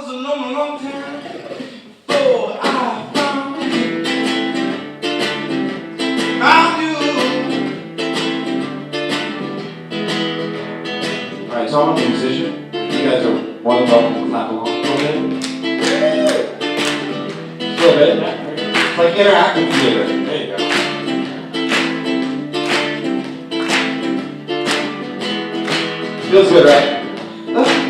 was alone a long time before I found you. Alright, so I'm a musician. You guys are more than welcome to clap along a little bit. Just a little bit. It's like interactive theater. There you go. Feels good, right? Love you.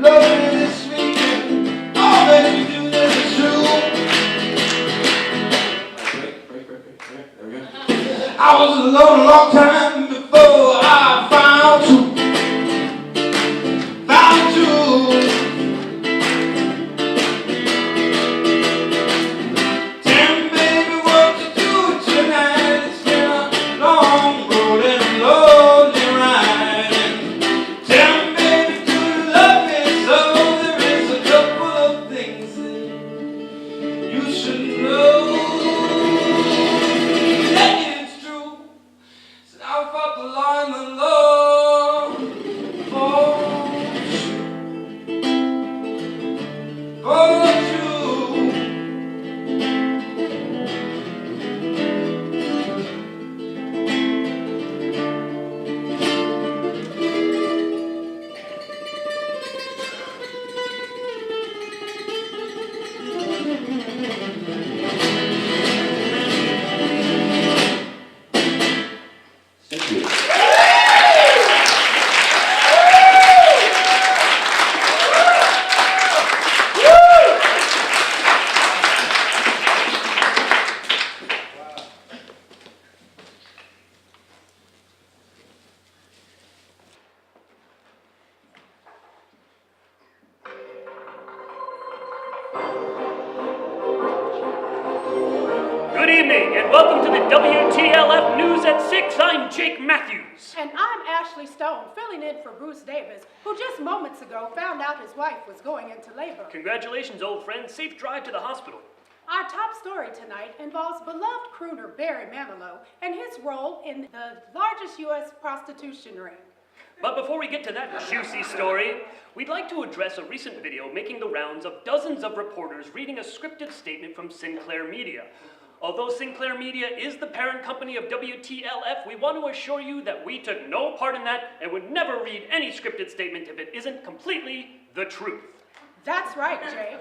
Love me this weekend. All that you do is true. Break. There we go. I was alone a long time before I found you. Found you. Tell me, baby, what you do tonight. It's been a long road and a lonely ride. Tell me, baby, do you love me so? There is a couple of things that you should know. That it's true. So now I fought the line, the love for you. For you. Thank you. Good evening, and welcome to the WTLF News at 6. I'm Jake Matthews. And I'm Ashley Stone, filling in for Bruce Davis, who just moments ago found out his wife was going into labor. Congratulations, old friend. Safe drive to the hospital. Our top story tonight involves beloved crooner Barry Manilow and his role in the largest U.S. prostitution ring. But before we get to that juicy story, we'd like to address a recent video making the rounds of dozens of reporters reading a scripted statement from Sinclair Media. Although Sinclair Media is the parent company of WTLF, we want to assure you that we took no part in that and would never read any scripted statement if it isn't completely the truth. That's right, Jake.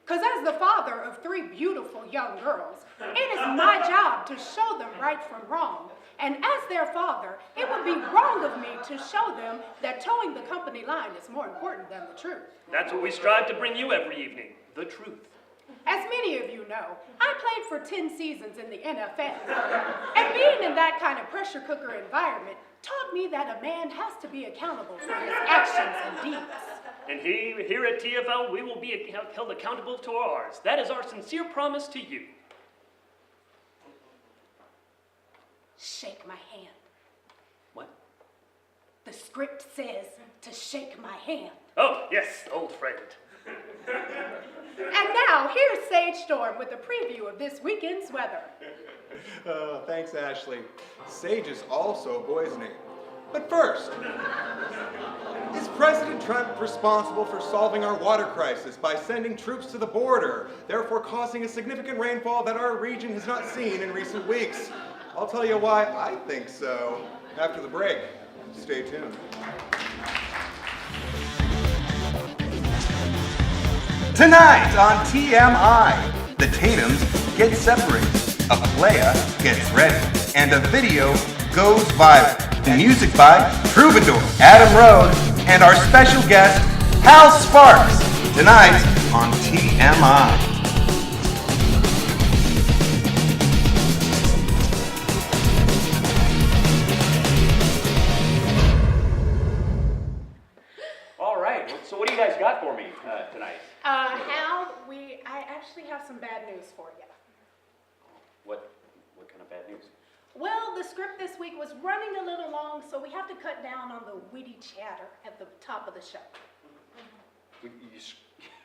Because as the father of 3 beautiful young girls, it is my job to show them right from wrong. And as their father, it would be wrong of me to show them that towing the company line is more important than the truth. That's what we strive to bring you every evening, the truth. As many of you know, I played for 10 seasons in the NFL. And being in that kind of pressure cooker environment taught me that a man has to be accountable for his actions and deeds. And here at TFL, we will be held accountable to ours. That is our sincere promise to you. Shake my hand. What? The script says to shake my hand. Oh, yes, old friend. And now, here's Sage Storm with a preview of this weekend's weather. Thanks, Ashley. Sage is also a boy's name. But first, is President Trump responsible for solving our water crisis by sending troops to the border, therefore causing a significant rainfall that our region has not seen in recent weeks? I'll tell you why I think so after the break. Stay tuned. Tonight on TMI, the Tatums get separated, a playa gets ready, and a video goes viral. Music by Troubadour, Adam Rode, and our special guest, Hal Sparks, tonight on TMI. All right, so what do you guys got for me tonight? Hal, I actually have some bad news for you. What kind of bad news? Well, the script this week was running a little long, so we have to cut down on the witty chatter at the top of the show.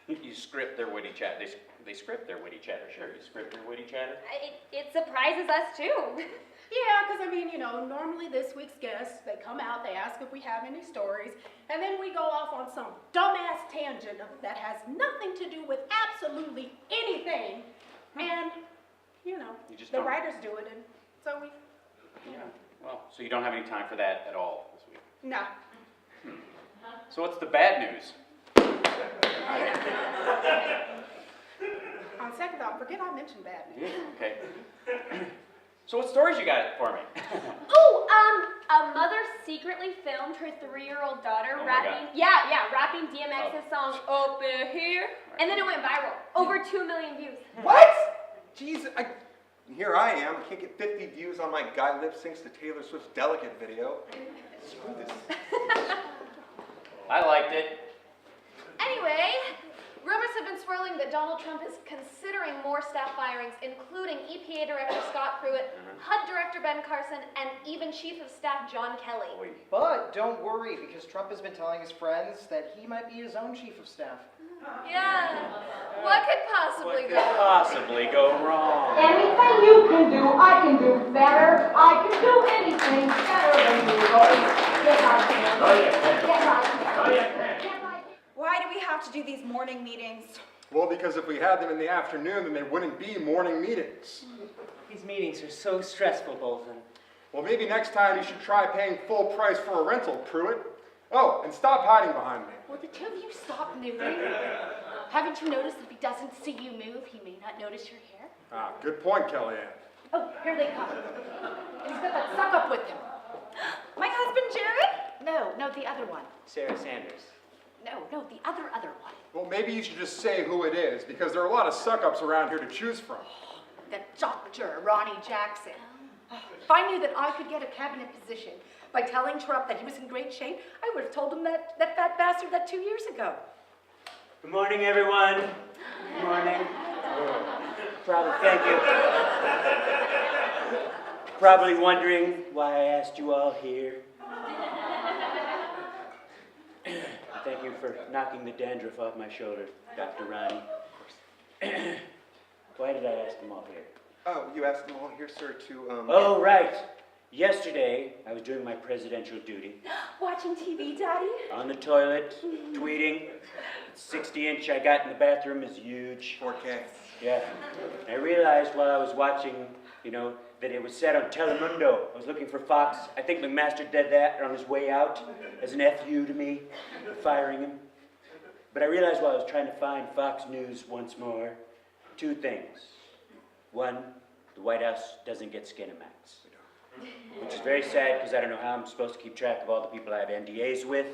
You script their witty chat. They script their witty chatter. Sure, you script their witty chatter. It surprises us too. Yeah, because I mean, you know, normally this week's guests, they come out, they ask if we have any stories, and then we go off on some dumbass tangent that has nothing to do with absolutely anything. And, you know, the writers do it, and so we... Yeah, well, so you don't have any time for that at all this week? No. So what's the bad news? On second thought, forget I mentioned bad news. Okay. So what stories you got for me? Ooh, a mother secretly filmed her 3-year-old daughter rapping DMX's song Over Here, and then it went viral. Over 2 million views. What? Jeez, here I am. I can't get 50 views on my guy lip syncs to Taylor Swift's Delicate video. Screw this. I liked it. Anyway, rumors have been swirling that Donald Trump is considering more staff firings, including EPA Director Scott Pruitt, HUD Director Ben Carson, and even Chief of Staff John Kelly. But don't worry, because Trump has been telling his friends that he might be his own chief of staff. Yeah. What could possibly go wrong? Anything you can do, I can do better. I can do anything better than you, boys. Yes, I can. Yes, I can. Yes, I can. Why do we have to do these morning meetings? Well, because if we had them in the afternoon, then they wouldn't be morning meetings. These meetings are so stressful, Bolton. Well, maybe next time you should try paying full price for a rental, Pruitt. Oh, and stop hiding behind me. Will the two of you stop moving? Haven't you noticed if he doesn't see you move, he may not notice your hair? Ah, good point, Kellyanne. Oh, here they come. And he's got that suck up with him. My husband, Jared? No, the other one. Sarah Sanders. No, the other one. Well, maybe you should just say who it is, because there are a lot of suck-ups around here to choose from. That Dr. Ronnie Jackson. If I knew that I could get a cabinet position by telling Trump that he was in great shape, I would have told him that fat bastard that 2 years ago. Good morning, everyone. Good morning. Thank you. Probably wondering why I asked you all here. Thank you for knocking the dandruff off my shoulder, Dr. Ronnie. Why did I ask them all here? Oh, you asked them all here, sir, to, Oh, right. Yesterday, I was doing my presidential duty. Watching TV, Daddy? On the toilet, tweeting. 60-inch I got in the bathroom is huge. 4K. Yeah. I realized while I was watching, that it was set on Telemundo. I was looking for Fox. I think McMaster did that on his way out as an FU to me for firing him. But I realized while I was trying to find Fox News once more, 2 things. One, the White House doesn't get Skinamax, which is very sad because I don't know how I'm supposed to keep track of all the people I have NDAs with.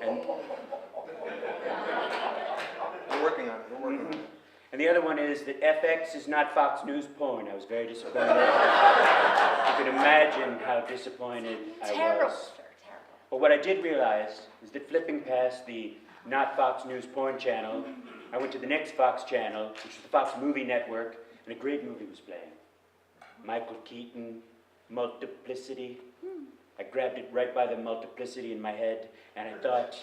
And We're working on it. And the other one is that FX is not Fox News porn. I was very disappointed. You can imagine how disappointed I Terrible, was. sir, terrible. But what I did realize is that flipping past the not Fox News porn channel, I went to the next Fox channel, which was the Fox Movie Network, and a great movie was playing. Michael Keaton, Multiplicity. I grabbed it right by the multiplicity in my head, and I thought,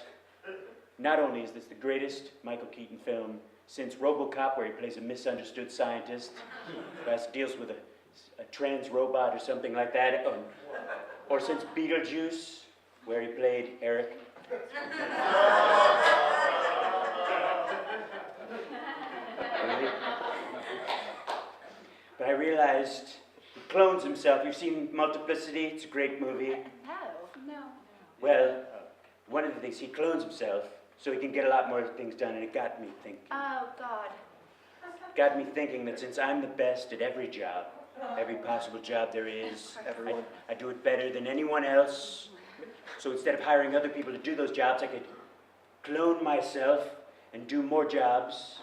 not only is this the greatest Michael Keaton film since RoboCop, where he plays a misunderstood scientist, who deals with a trans robot or something like that, or since Beetlejuice, where he played Eric. But I realized he clones himself. You've seen Multiplicity? It's a great movie. No. Well, one of the things, he clones himself so he can get a lot more things done, and it got me thinking. Oh, God. Got me thinking that since I'm the best at every job, every possible job there is, I do it better than anyone else. So instead of hiring other people to do those jobs, I could clone myself and do more jobs.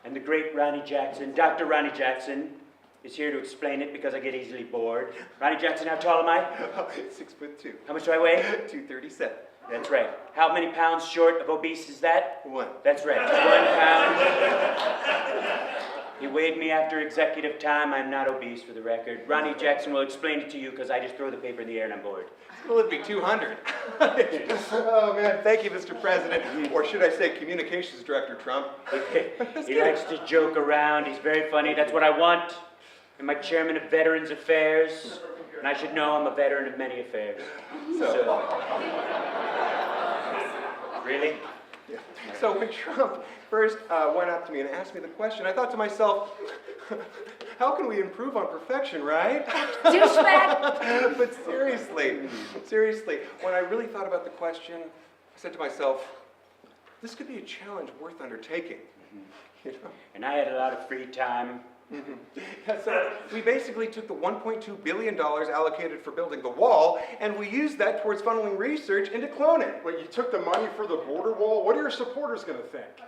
And the great Ronnie Jackson, Dr. Ronnie Jackson, is here to explain it because I get easily bored. Ronnie Jackson, how tall am I? 6'2". How much do I weigh? 237. That's right. How many pounds short of obese is that? 1. That's right. 1 pound. He weighed me after executive time. I'm not obese, for the record. Ronnie Jackson will explain it to you because I just throw the paper in the air and I'm bored. Well, it'd be 200. Oh, man, thank you, Mr. President. Or should I say Communications Director Trump? He likes to joke around. He's very funny. That's what I want. am I chairman of Veterans Affairs, and I should know I'm a veteran of many affairs. Really? Yeah. So when Trump first went up to me and asked me the question, I thought to myself, how can we improve on perfection, right? Douchebag! But seriously, when I really thought about the question, I said to myself, this could be a challenge worth undertaking. You know? And I had a lot of free time. Yeah, so we basically took the $1.2 billion allocated for building the wall, and we used that towards funneling research into cloning. Wait, you took the money for the border wall? What are your supporters going to think?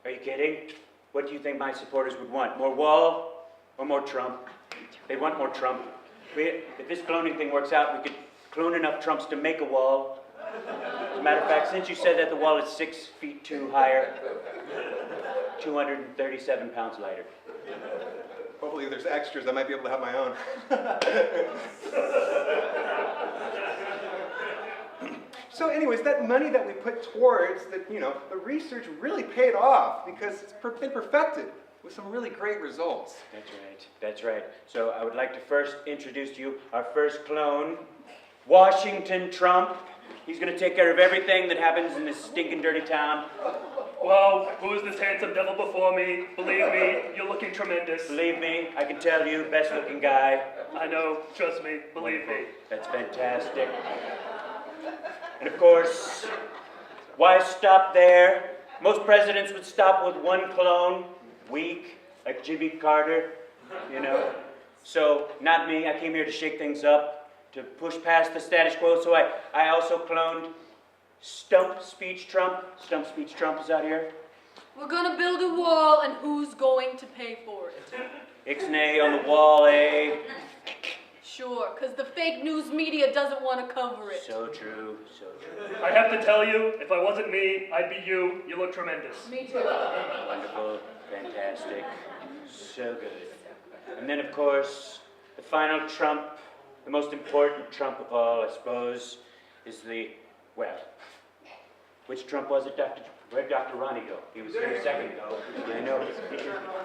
Are you kidding? What do you think my supporters would want? More wall or more Trump? They want more Trump. If this cloning thing works out, we could clone enough Trumps to make a wall. As a matter of fact, since you said that, the wall is 6 feet 2 higher, 237 pounds lighter. Hopefully if there's extras, I might be able to have my own. So anyways, that money that we put towards the research really paid off because it's been perfected with some really great results. That's right. So I would like to first introduce to you our first clone, Washington Trump. He's going to take care of everything that happens in this stinking dirty town. Well, who is this handsome devil before me? Believe me, you're looking tremendous. Believe me, I can tell you, best looking guy. I know, trust me, believe me. That's fantastic. And of course, why stop there? Most presidents would stop with one clone, weak, like Jimmy Carter, you know. So, not me, I came here to shake things up, to push past the status quo, so I also cloned Stump Speech Trump. Stump Speech Trump is out here. We're gonna build a wall, and who's going to pay for it? Ixnay on the wall, eh? Sure, because the fake news media doesn't want to cover it. So true, so true. I have to tell you, if I wasn't me, I'd be you. You look tremendous. Me too. Wonderful, fantastic, so good. And then, of course, the final Trump, the most important Trump of all, I suppose, is which Trump was it, Dr.? Where'd Dr. Ronnie go? He was here a second ago. I know.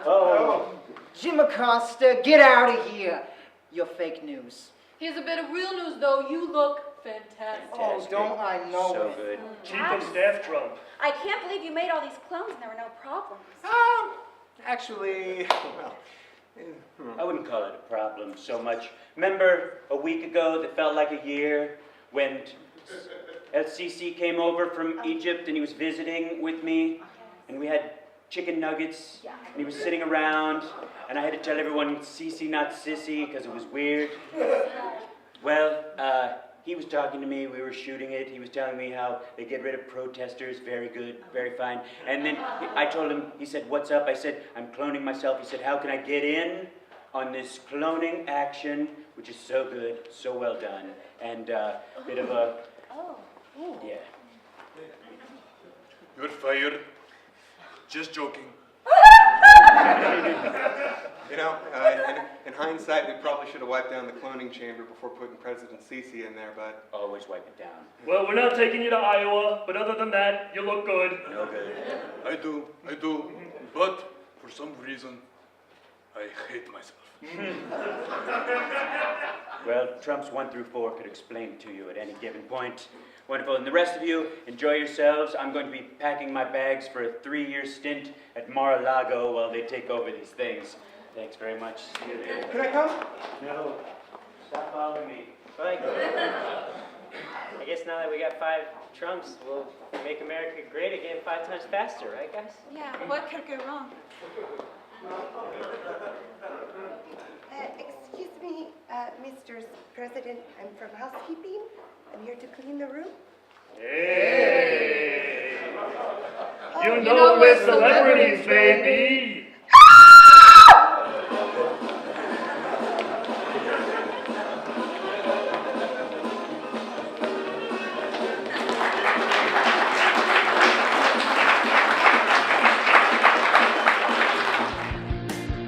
Oh. Jim Acosta, get out of here. You're fake news. Here's a bit of real news, though. You look fantastic. Oh, don't I know So it? good. Chief of Staff Trump. I can't believe you made all these clones and there were no problems. Actually, I wouldn't call it a problem so much. Remember a week ago that felt like a year when LCC came over from Egypt and he was visiting with me and we had chicken nuggets and he was sitting around and I had to tell everyone Cece not sissy because it was weird. Well, he was talking to me, we were shooting it, he was telling me how they get rid of protesters, very good, very fine. And then I told him, he said, what's up? I said, I'm cloning myself. He said, how can I get in on this cloning action, which is so good, so well done, and a bit of a, yeah. You're fired. Just joking. You know, in hindsight, we probably should have wiped down the cloning chamber before putting President Sisi in there, but... Always wipe it down. Well, we're not taking you to Iowa, but other than that, you look good. No good. I do. But for some reason, I hate myself. Well, Trumps 1 through 4 could explain to you at any given point. Wonderful. And the rest of you, enjoy yourselves. I'm going to be packing my bags for a 3-year stint at Mar-a-Lago while they take over these things. Thanks very much. See you there. Can I come? No. Stop following me. Bye. I guess now that we got 5 Trumps, we'll make America great again 5 times faster, right, guys? Yeah, what could go wrong? Excuse me, Mr. President, I'm from housekeeping. I'm here to clean the room. Hey! You know we're celebrities, baby!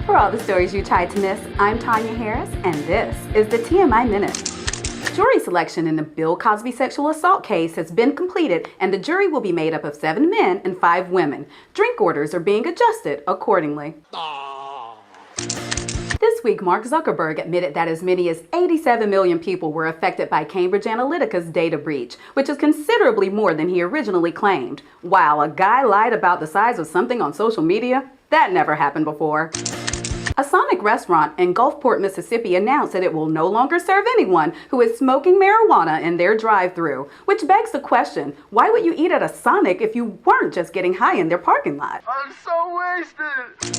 For all the stories you tried to miss, I'm Tonya Harris, and this is the TMI Minute. Jury selection in the Bill Cosby sexual assault case has been completed, and the jury will be made up of 7 men and 5 women. Drink orders are being adjusted accordingly. This week, Mark Zuckerberg admitted that as many as 87 million people were affected by Cambridge Analytica's data breach, which is considerably more than he originally claimed. Wow, a guy lied about the size of something on social media? That never happened before. A Sonic restaurant in Gulfport, Mississippi announced that it will no longer serve anyone who is smoking marijuana in their drive-thru, which begs the question, why would you eat at a Sonic if you weren't just getting high in their parking lot? I'm so wasted.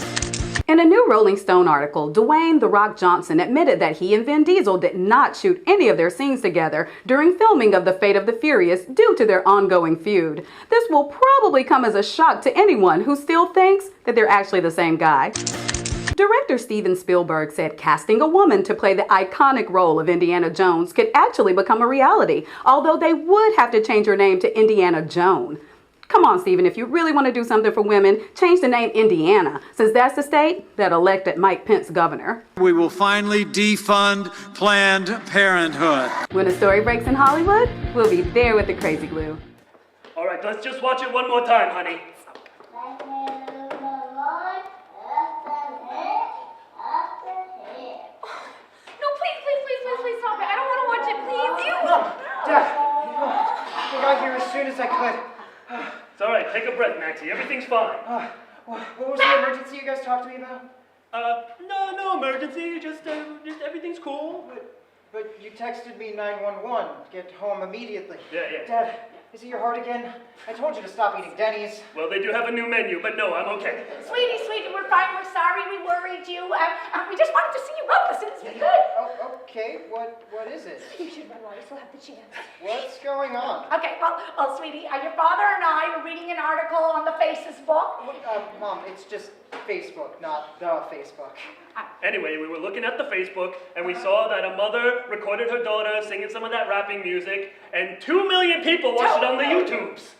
In a new Rolling Stone article, Dwayne "The Rock" Johnson admitted that he and Vin Diesel did not shoot any of their scenes together during filming of The Fate of the Furious due to their ongoing feud. This will probably come as a shock to anyone who still thinks that they're actually the same guy. Director Steven Spielberg said casting a woman to play the iconic role of Indiana Jones could actually become a reality, although they would have to change her name to Indiana Joan. Come on, Steven, if you really want to do something for women, change the name Indiana, since that's the state that elected Mike Pence governor. We will finally defund Planned Parenthood. When a story breaks in Hollywood, we'll be there with the crazy glue. All right, let's just watch it one more time, honey. Please stop it. I don't want to watch it, please. Mom, Dad, I got here as soon as I could. It's all right. Take a breath, Maxie. Everything's fine. What was the emergency you guys talked to me about? No emergency. Just everything's cool. But you texted me 911. Get home immediately. Yeah. Dad, is it your heart again? I told you to stop eating Denny's. Well, they do have a new menu, but no, I'm okay. Sweetie, we're fine. We're sorry we worried you. We just wanted to see you up as soon as we could. Oh, okay. What is it? You should run while you still have the chance. What's going on? Okay, well, sweetie, your father and I were reading an article on the Faces book. Mom, it's just Facebook, not the Facebook. Anyway, we were looking at the Facebook, and we saw that a mother recorded her daughter singing some of that rapping music, and 2 million people watched it on the YouTubes.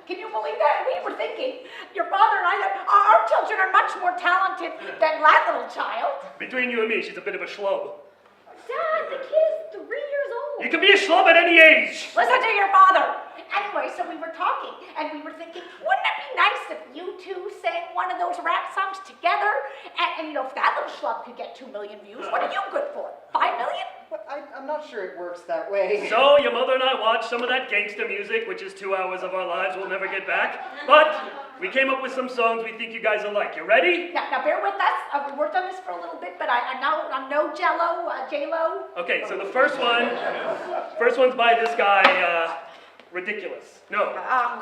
Can you believe that? We were thinking, your father and I, that our children are much more talented than that little child. Between you and me, she's a bit of a schlub. Dad, the kid is 3 years old. You can be a schlub at any age. Listen to your father. Anyway, so we were talking, and we were thinking, wouldn't it be nice if you two sang one of those rap songs together? And if that little schlub could get 2 million views, what are you good for? 5 million? But I'm not sure it works that way. So, your mother and I watched some of that gangster music, which is 2 hours of our lives we'll never get back. But we came up with some songs we think you guys will like. You ready? Now bear with us. We worked on this for a little bit, but I'm no J-Lo. Okay, so the first one's by this guy, Ridiculous. No,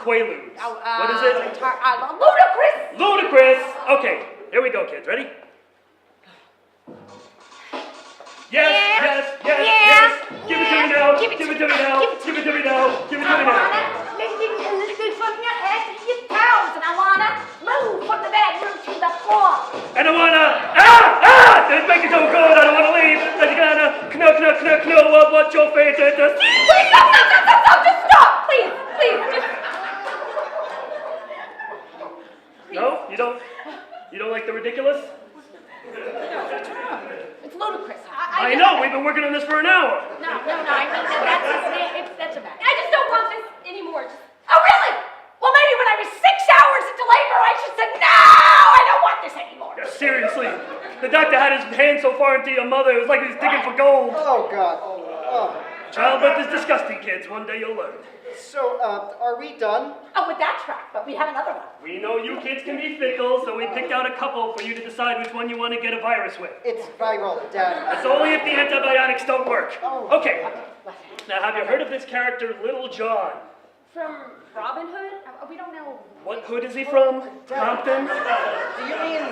Quaaludes. What is it? Ludacris. Ludacris. Okay, here we go, kids. Ready? Yes. Give it to me now. Give it to me now. And I wanna move from the bedroom to the floor. And I wanna It's making so good. I don't wanna leave. I'm gonna knuckle. What's your favorite? Please stop! Just stop, please. Just. No, you don't like the Ridiculous? It's ludicrous. I know. We've been working on this for an hour. No. I mean, that's a bad. I just don't want this anymore. Oh, really? Well, maybe when I was 6 hours into labor, I should say, no, I don't want this anymore. Yeah, seriously. The doctor had his hand so far into your mother, it was like he was digging for gold. Oh, God. Childbirth is disgusting, kids. One day you'll learn. So, are we done? Oh, with that track, but we have another one. We know you kids can be fickle, so we picked out a couple for you to decide which one you want to get a virus with. It's viral, Dad. That's only if the antibiotics don't work. Oh. Okay. Now, have you heard of this character, Little John? From Robin Hood? We don't know. What hood is he from? Compton? Do you mean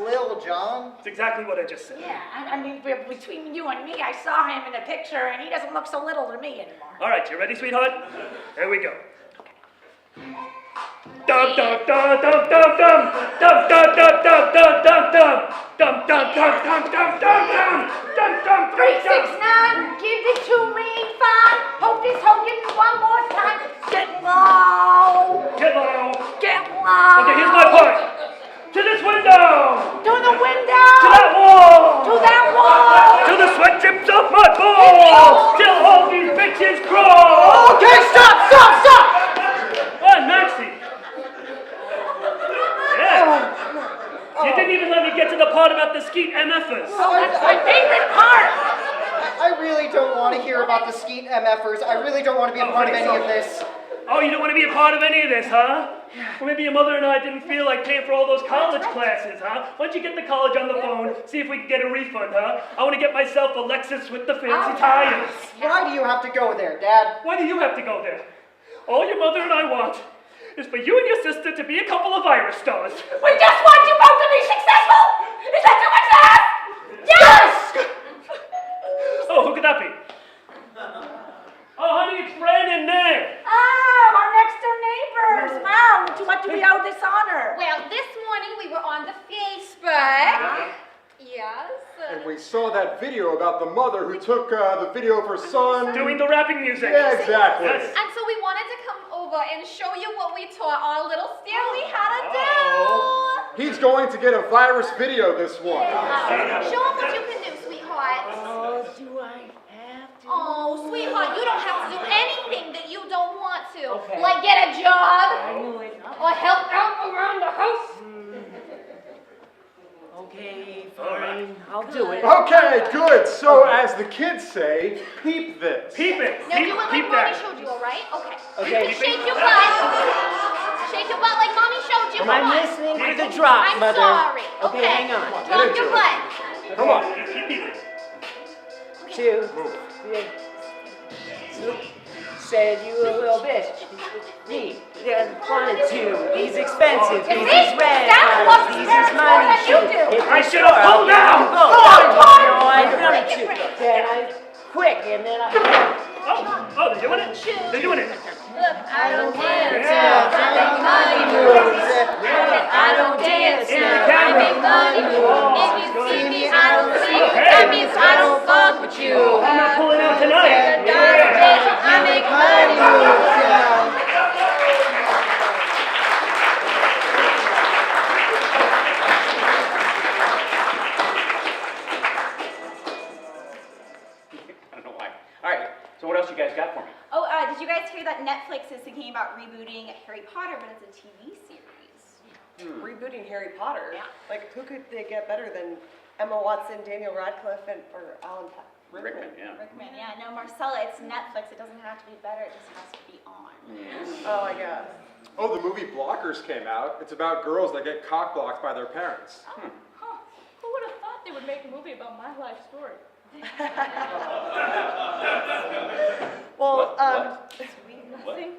Lil Jon? That's exactly what I just said. Yeah, I mean, between you and me, I saw him in a picture, and he doesn't look so little to me anymore. All right, you ready, sweetheart? Here we go. Dum dum dum dum dum dum dum dum dum dum dum dum dum dum dum dum dum dum dum dum 369, give it to me fine. Hope this hoe gives me one more time. Get low. Get low. Get low. Okay, here's my part. To this window. To the window. To that wall. To that wall. Till the sweat drips off my balls. Till all these bitches crawl. Okay, stop. What, Maxie? Yeah. You didn't even let me get to the part about the skeet MFers. Oh, that's about the skeet MFers. I really don't want to be a part of any of this. Oh, you don't want to be a part of any of this, huh? Well, maybe your mother and I didn't feel like paying for all those college classes, huh? Why don't you get the college on the phone, see if we can get a refund, huh? I want to get myself a Lexus with the fancy tires. Why do you have to go there, Dad? Why do you have to go there? All your mother and I want is for you and your sister to be a couple of Irish stars. We just want you both to be successful! Is that too much to ask? Yes! Oh, who could that be? Oh, honey, it's Brandon there. Our next door neighbors. Wow, to what do we owe this honor? Well, this morning we were on the Facebook. Yes. And we saw that video about the mother who took the video of her son. Doing the rapping music. Yeah, exactly. Yes. And so we wanted to come over and show you what we taught our little Stanley how to do. He's going to get a virus video this one. Show him what you can do, sweetheart. Oh, do I have to? Oh, sweetheart, you don't have to do anything that you don't want to. Okay. Like get a job. I knew it. Or help out around the house. Okay, fine. I'll do it. Okay, good. So, as the kids say, peep this. Peep it. Now do it like peep Mommy that. showed you, all right? Okay. Okay. You can shake your butt. Shake your butt like Mommy showed you. Come I'm on. listening for the drop, I'm Mother. sorry. Okay, hang on. Drop your butt. Come on. Two. Said you a little bitch. 3. 1 and 2. These expensive. These is red. These is money. I should have pulled down. No, I wanted to. Then I quick, and then I. Oh, they're doing it. They're doing it. Look, I don't dance. I make money moves. I don't dance. I make money moves. If you see me, I don't see you. That means I don't fuck with you. I'm not pulling out tonight. I make money moves. So what else you guys got for me? Oh, did you guys hear that Netflix is thinking about rebooting Harry Potter, but it's a TV series? Rebooting Harry Potter? Yeah. Like, who could they get better than Emma Watson, Daniel Radcliffe, or Alan Rickman? Rickman, yeah. No, Marcella, it's Netflix. It doesn't have to be better. It just has to be on. Oh, I guess. Oh, the movie Blockers came out. It's about girls that get cock blocked by their parents. Who would have thought they would make a movie about my life story? Well, Nothing.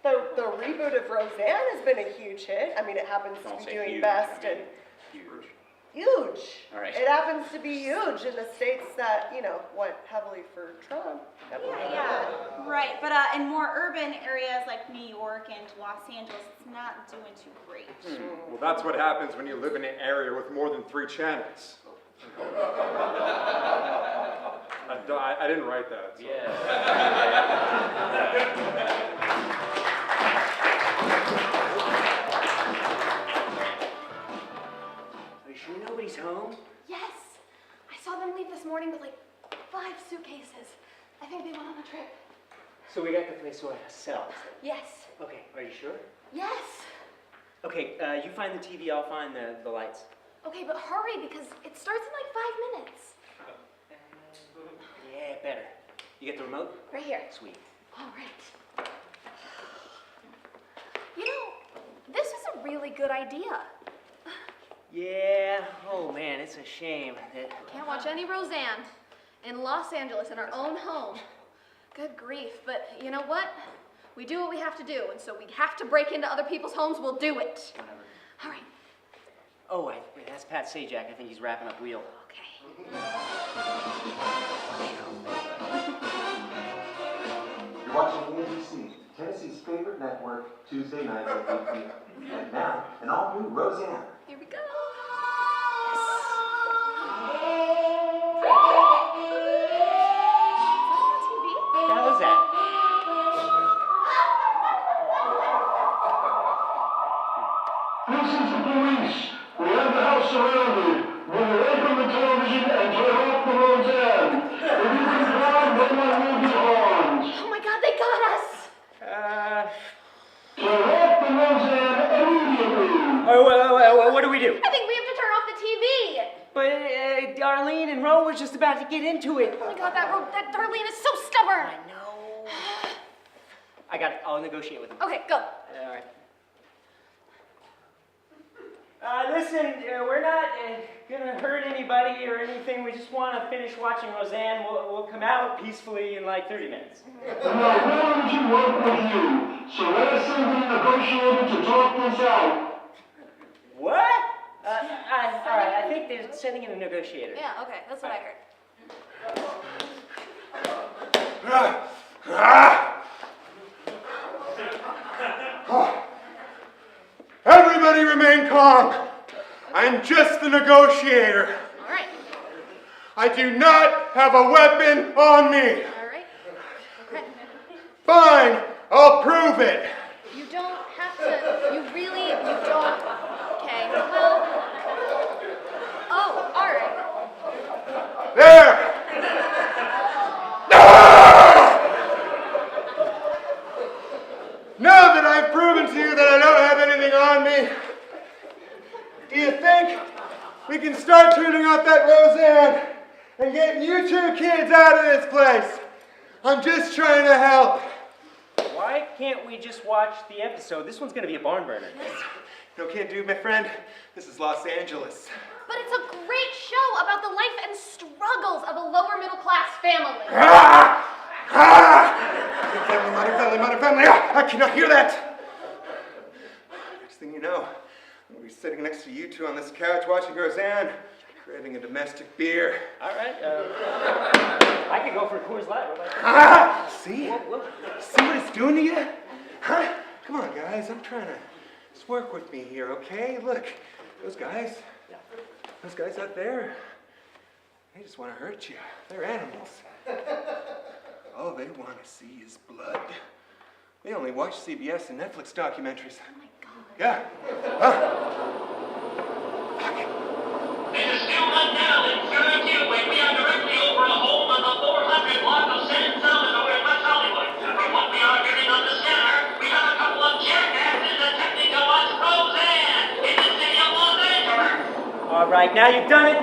the reboot of Roseanne has been a huge hit. I mean, it happens to be doing best and huge. All right. It happens to be huge in the states that went heavily for Trump. Yeah, right. But in more urban areas like New York and Los Angeles, it's not doing too great. Well, that's what happens when you live in an area with more than 3 channels. I didn't write that. So. Yeah. Are you sure nobody's home? Yes. I saw them leave this morning with like 5 suitcases. I think they went on a trip. So we got the place to ourselves. Yes. Okay, are you sure? Yes. Okay, you find the TV, I'll find the lights. Okay, but hurry because it starts in like 5 minutes. Yeah, better. You get the remote? Right here. Sweet. All right. You know, this is a really good idea. Yeah, oh man, it's a shame that... Can't watch any Roseanne in Los Angeles in our own home. Good grief, but you know what? We do what we have to do, and so we have to break into other people's homes, we'll do it. Whatever. All right. Oh, wait, that's Pat Sajak. I think he's wrapping up Wheel. Okay. You're watching ABC, Tennessee's favorite network, Tuesday nights at 8 p.m. And now, an all-new Roseanne. Here we go. How is that? This is the police. We have the house surrounded. Move away from the television and get off the Roseanne. If you comply, then I will be armed. Oh my God, they got us. Turn off the Roseanne immediately. Oh, what do we do? I think we have to turn off the TV. But Darlene and Ro were was just about to get into it. Oh my God, that Darlene is so stubborn. I know. I got it. I'll negotiate with him. Okay, go. All right. Listen, we're not gonna hurt anybody or anything. We just want to finish watching Roseanne. We'll come out peacefully in like 30 minutes. Now, where would you work with you? So let us send in a negotiator to talk this out. What? All right, I think they're sending in a negotiator. Yeah, okay, that's what I heard. Everybody remain calm. I'm just the negotiator. All right. I do not have a weapon on me. All right. Okay. Fine, I'll prove it. You don't have to. You don't. Okay, well. Oh, all right. There. Now that I've proven to you that I don't have anything on me, do you think we can start turning off that Roseanne and getting you two kids out of this place? I'm just trying to help. Why can't we just watch the episode? This one's gonna be a barn burner. No, can't do, my friend. This is Los Angeles. But it's a great show about the life and struggles of a lower middle class family. Modern family. I cannot hear that. Next thing you know, I'm going to be sitting next to you two on this couch watching Roseanne, craving a domestic beer. All right. I could go for a Coors Light. What about See? See what it's doing to you? Huh? Come on, guys. I'm trying to just work with me here, okay? Look, those guys out there, they just want to hurt you. They're animals. All they want to see is blood. They only watch CBS and Netflix documentaries. Oh my God. Yeah. It is still not now in Trbd, where we are directly over a home on the 400 block of San Salvador in West Hollywood. From what we are hearing on the scanner, we have a couple of jackasses attempting to watch Roseanne in the city of Los Angeles. All right, now you've done it.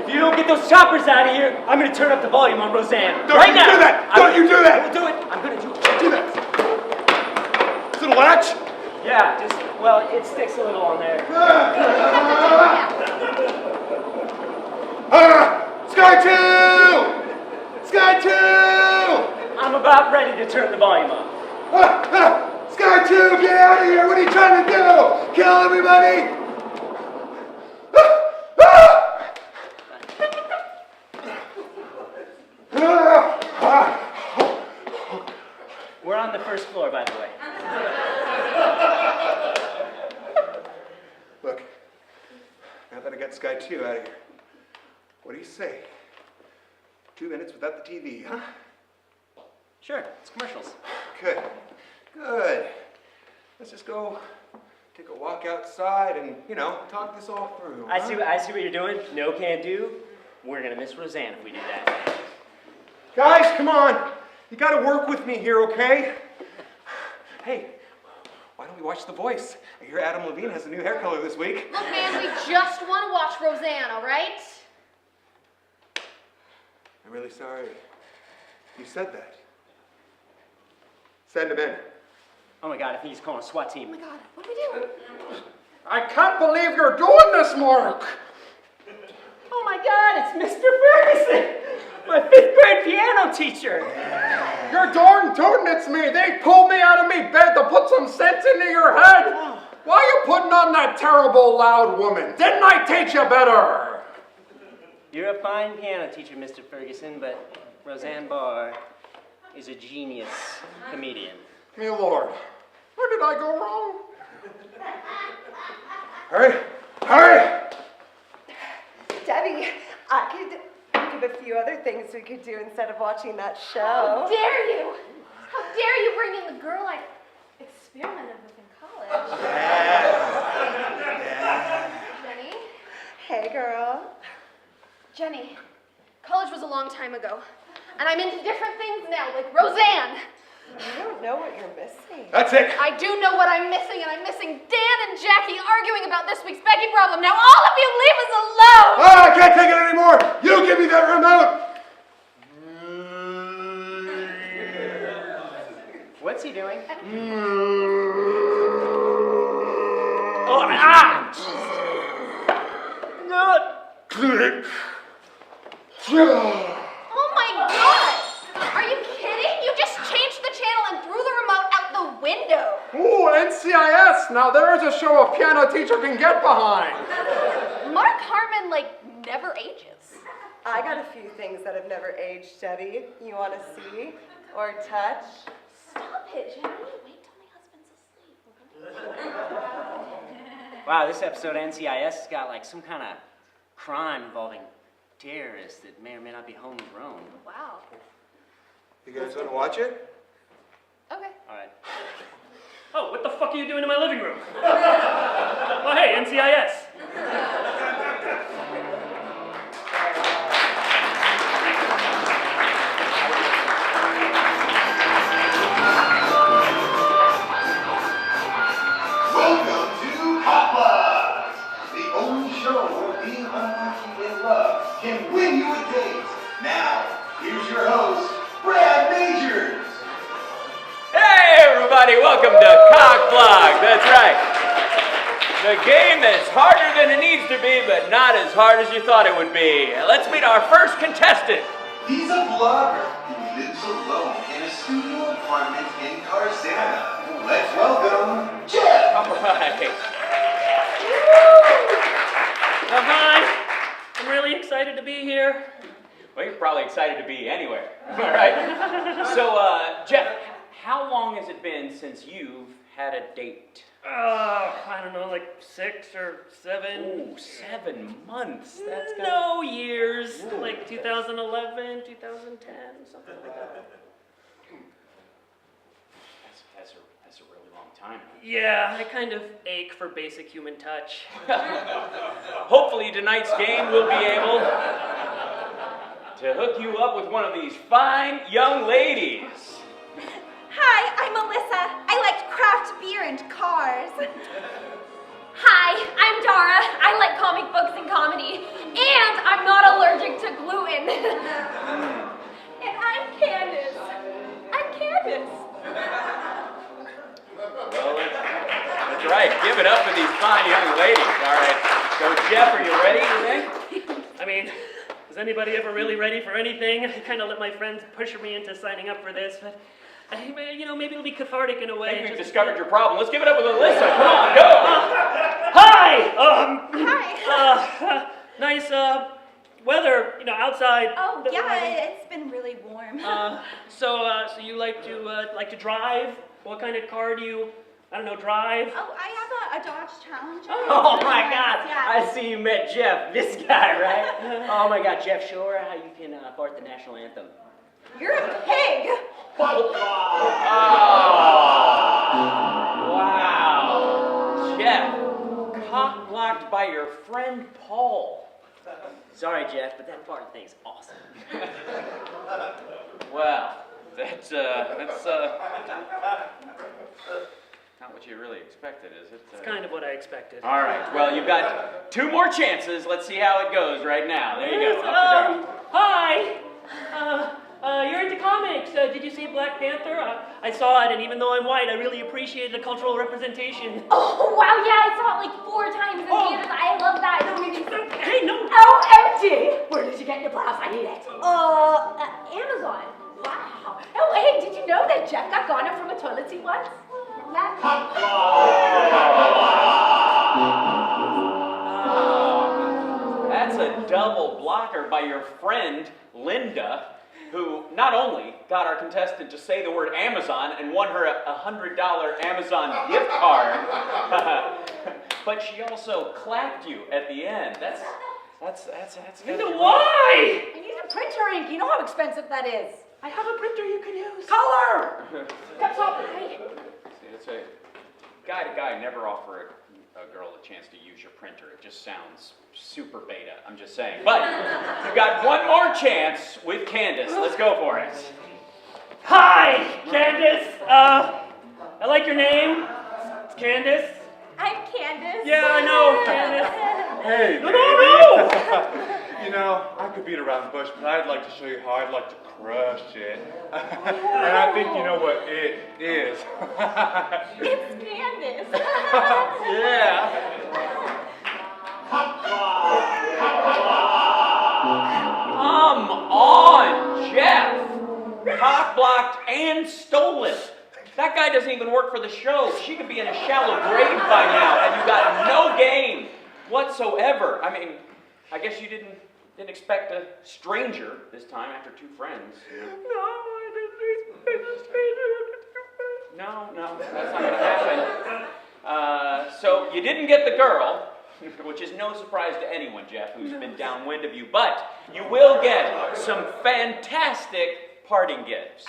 If you don't get those choppers out of here, I'm going to turn up the volume on Roseanne. Don't you do that! Don't you do that! I will do it. I'm going to do it. Do that. Is it a latch? Yeah, it sticks a little on there. Sky 2! Sky 2! I'm about ready to turn the volume up. Sky 2, get out of here! What are you trying to do? Kill everybody? We're on the first floor, by the way. Look, now that I got Sky 2 out of here, what do you say? 2 minutes without the TV, huh? Sure, it's commercials. Good. Let's just go take a walk outside and, talk this all through. I see what you're doing. No can do. We're going to miss Roseanne if we do that. Guys, come on. You got to work with me here, okay? Hey, why don't we watch The Voice? I hear Adam Levine has a new hair color this week. Look, man, we just want to watch Roseanne, all right? I'm really sorry. You said that. Send him in. Oh my God, I think he's calling a SWAT team. Oh my God, what do we do? I can't believe you're doing this, Mark. Oh my God, it's Mr. Ferguson, my 5th grade piano teacher. You're darn tootin' it's me. They pulled me out of me bed to put some sense into your head. Why are you putting on that terrible loud woman? Didn't I teach you better? You're a fine piano teacher, Mr. Ferguson, but Roseanne Barr is a genius comedian. Me Lord, where did I go wrong? Hurry! Daddy, I could think of a few other things we could do instead of watching that show. How dare you? How dare you bring in the girl I experimented with in college? Jenny? Hey, girl. Jenny, college was a long time ago, and I'm into different things now, like Roseanne. I don't know what you're missing. That's it. I do know what I'm missing, and I'm missing Dan and Jackie arguing about this week's Becky problem. Now all of you leave us alone! Ah, I can't take it anymore. You give me that remote. What's he doing? Oh, ah! Oh my god! Are you kidding? You just changed the channel and threw the remote out the window. Ooh, NCIS! Now there is a show a piano teacher can get behind. Mark Harmon, never ages. I got a few things that have never aged, Debbie. You want to see or touch? Stop it, Jenny. Wait till my husband's asleep. Wow, this episode of NCIS has got some kind of crime involving terrorists that may or may not be homegrown. Wow. You guys want to watch it? Okay. All right. Oh, what the fuck are you doing in my living room? Oh, hey, NCIS. Welcome to Hot Blood, the only show where being unlucky in love can win you a date. Now, here's your host, Brad Majors. Hey everybody, welcome to Cock Block. That's right. The game is harder than it needs to be, but not as hard as you thought it would be. Let's meet our first contestant. He's a vlogger who lives alone in a studio apartment in Tarzana. Let's welcome Jeff. All right. Hi. I'm really excited to be here. Well, you're probably excited to be anywhere. All right. So, Jeff, how long has it been since you've had a date? I don't know, 6 or 7. Ooh, 7 months. That's no years. Ooh. 2011, 2010, something like that. That's a really long time. Yeah, I kind of ache for basic human touch. Hopefully tonight's game will be able to hook you up with one of these fine young ladies. Hi, I'm Melissa. I like craft beer and cars. Hi, I'm Dara. I like comic books and comedy. And I'm not allergic to gluten. And I'm Candace. I'm Candace. Well, that's right. Give it up for these fine young ladies. All right. So, Jeff, are you ready, you think? I mean, is anybody ever really ready for anything? I kind of let my friends push me into signing up for this, but maybe it'll be cathartic in a way. I think we've discovered your problem. Let's give it up with Alyssa. Come on, go. Hi. Hi. Nice weather, outside. Oh yeah, it's been really warm. So you like to drive? What kind of car do you, drive? Oh, I have a Dodge Challenger. Oh my God! Yeah. I see you met Jeff, this guy, right? Oh my God, Jeff, show her how you can fart the national anthem. You're a pig. Oh. Wow. Jeff, cock-blocked by your friend Paul. Sorry, Jeff, but that fart thing's awesome. Well, that's not what you really expected, is it? It's kind of what I expected. All right. Well, you've got 2 more chances. Let's see how it goes right now. There you go. Hi. You're into comics. Did you see Black Panther? I saw it, and even though I'm white, I really appreciated the cultural representation. Oh, wow, yeah, I saw it 4 times in theaters. I love that. Hey, no. OMG! Where did you get your blouse? I need it. Amazon. Wow. Oh, hey, did you know that Jeff got garnet from a toilet seat once? That's a double blocker by your friend, Linda, who not only got our contestant to say the word Amazon and won her a $100 Amazon gift card, but she also clapped you at the end. That's Linda, why? I need a printer ink. You know how expensive that is. I have a printer you can use. Color! That's all right. See, it's a guy to guy, never offer a girl a chance to use your printer. It just sounds super beta, I'm just saying. But you've got 1 more chance with Candace. Let's go for it. Hi, Candace. I like your name. It's Candace. I'm Candace. Yeah, I know, Candace. Hey, No, You know, I could beat around the bush, but I'd like to show you how I'd like to crush it. And I think you know what it is. It's Candace. Yeah. Come on, Jeff. Cock-blocked and stolen. That guy doesn't even work for the show. She could be in a shallow grave by now, and you got no game whatsoever. I mean, I guess you didn't expect a stranger this time after two friends. No, I didn't expect a stranger after two friends. No, that's not going to happen. So you didn't get the girl, which is no surprise to anyone, Jeff, who's been downwind of you, but you will get some fantastic parting gifts.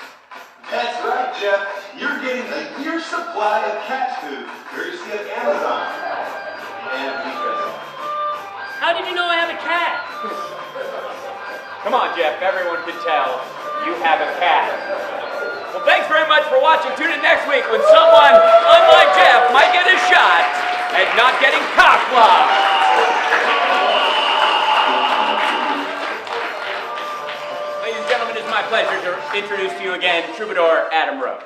That's right, Jeff. You're getting a year's supply of cat food, courtesy of Amazon. And a pea present. How did you know I have a cat? Come on, Jeff. Everyone can tell you have a cat. Well, thanks very much for watching. Tune in next week when someone, unlike Jeff, might get a shot at not getting cock-blocked. Ladies and gentlemen, it's my pleasure to introduce to you again Troubadour Adam Rowe.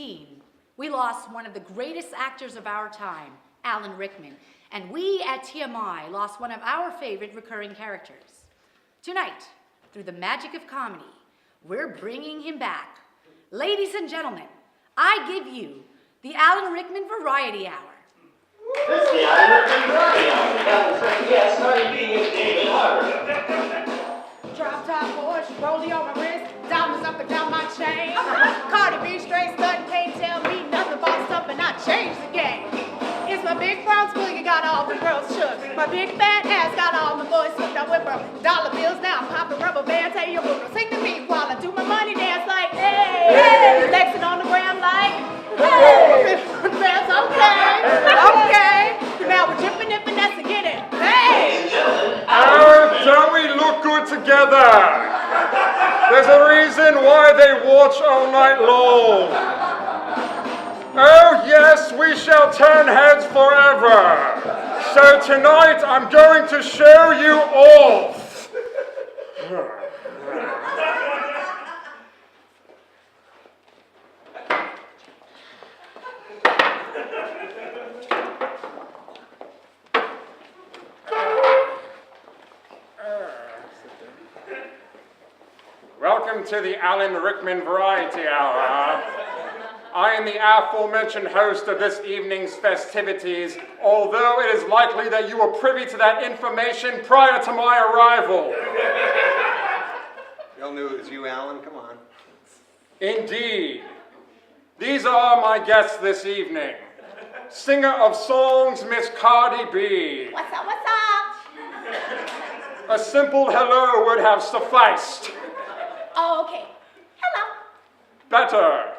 2018, we lost one of the greatest actors of our time, Alan Rickman, and we at TMI lost one of our favorite recurring characters. Tonight, through the magic of comedy, we're bringing him back. Ladies and gentlemen, I give you the Alan Rickman Variety Hour. This is the Alan Rickman Variety Hour. Alan's first guest, starring being David Harbour. Drop top Porsche, rollie on my wrist, diamonds up and down my chain. Cardi B straight stud, can't tell me nothing about something, I changed the game. It's my big brown school, you got all the girls shook. My big fat ass got all the boys hooked. I whip up dollar bills now, I'm popping rubber bands. Hey, you gonna sing to me while I do my money dance like, hey, hey. Flexing on the ground like, hey. That's okay, okay. Now we're jipping and finesse and get it, hey. Oh, don't we look good together? There's a reason why they watch all night long. Oh yes, we shall turn heads forever. So tonight I'm going to show you off. Welcome to the Alan Rickman Variety Hour. I am the aforementioned host of this evening's festivities, although it is likely that you were privy to that information prior to my arrival. Y'all knew it was you, Alan? Come on. Indeed. These are my guests this evening. Singer of songs, Miss Cardi B. What's up, what's up? A simple hello would have sufficed. Oh, okay. Hello. Better.